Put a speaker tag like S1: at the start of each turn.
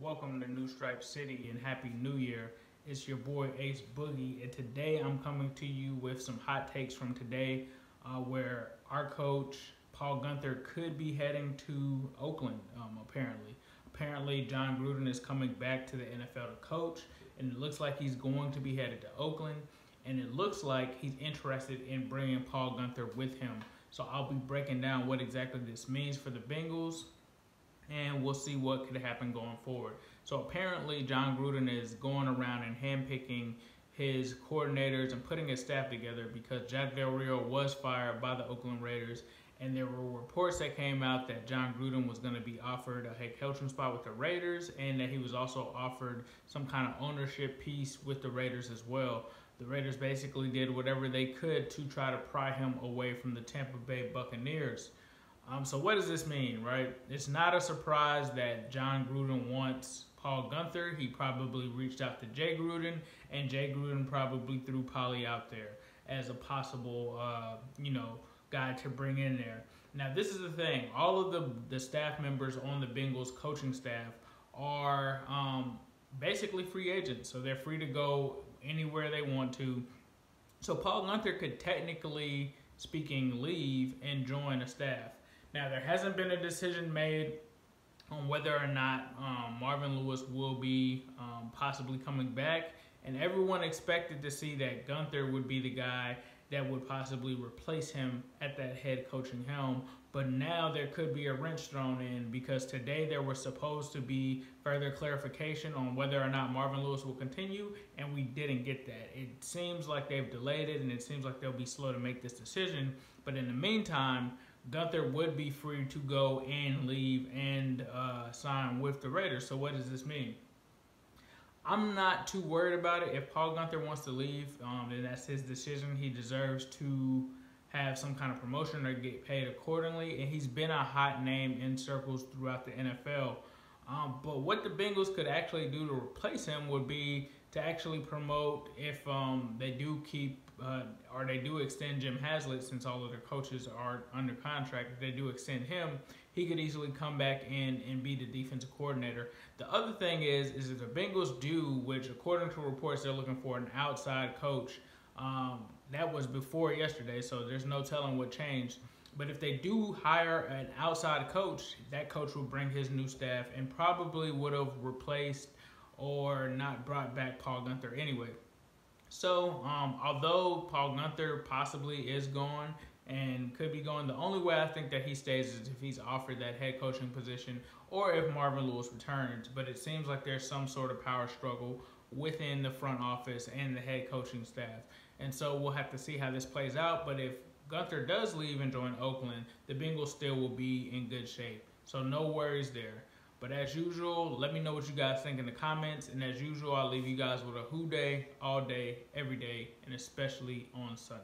S1: Welcome to New Stripe City and Happy New Year. It's your boy Ace Boogie, and today I'm coming to you with some hot takes from today where our coach, Paul Guenther, could be heading to Oakland, apparently. Apparently, John Gruden is coming back to the NFL to coach, and it looks like he's going to be headed to Oakland, and it looks like he's interested in bringing Paul Guenther with him. So I'll be breaking down what exactly this means for the Bengals, and we'll see what could happen going forward. So apparently John Gruden is going around and handpicking his coordinators and putting his staff together because Jack Del Rio was fired by the Oakland Raiders, and there were reports that came out that John Gruden was going to be offered a head coaching spot with the Raiders, and that he was also offered some kind of ownership piece with the Raiders as well. The Raiders basically did whatever they could to try to pry him away from the Tampa Bay Buccaneers. So what does this mean, right? It's not a surprise that John Gruden wants Paul Guenther. He probably reached out to Jay Gruden, and Jay Gruden probably threw Paulie out there as a possible, guy to bring in there. Now, this is the thing. All of the staff members on the Bengals coaching staff are basically free agents, so they're free to go anywhere they want to. So Paul Guenther could technically speaking leave and join a staff. Now, there hasn't been a decision made on whether or not Marvin Lewis will be possibly coming back, and everyone expected to see that Guenther would be the guy that would possibly replace him at that head coaching helm. But now there could be a wrench thrown in because today there was supposed to be further clarification on whether or not Marvin Lewis will continue, and we didn't get that. It seems like they've delayed it, and it seems like they'll be slow to make this decision. But in the meantime, Guenther would be free to go and leave and sign with the Raiders. So what does this mean? I'm not too worried about it. If Paul Guenther wants to leave, then that's his decision. He deserves to have some kind of promotion or get paid accordingly. And he's been a hot name in circles throughout the NFL. But what the Bengals could actually do to replace him would be to actually promote if they do keep or they do extend Jim Haslett, since all of their coaches are under contract. If they do extend him, he could easily come back in and be the defensive coordinator. The other thing is if the Bengals do, which according to reports they're looking for an outside coach, that was before yesterday, so there's no telling what changed. But if they do hire an outside coach, that coach will bring his new staff and probably would have replaced or not brought back Paul Guenther anyway. So, although Paul Guenther possibly is gone and could be going, the only way I think that he stays is if he's offered that head coaching position or if Marvin Lewis returns. But it seems like there's some sort of power struggle within the front office and the head coaching staff. And so we'll have to see how this plays out. But if Guenther does leave and join Oakland, the Bengals still will be in good shape. So no worries there. But as usual, let me know what you guys think in the comments. And as usual, I'll leave you guys with a who day, all day, every day, and especially on Sunday.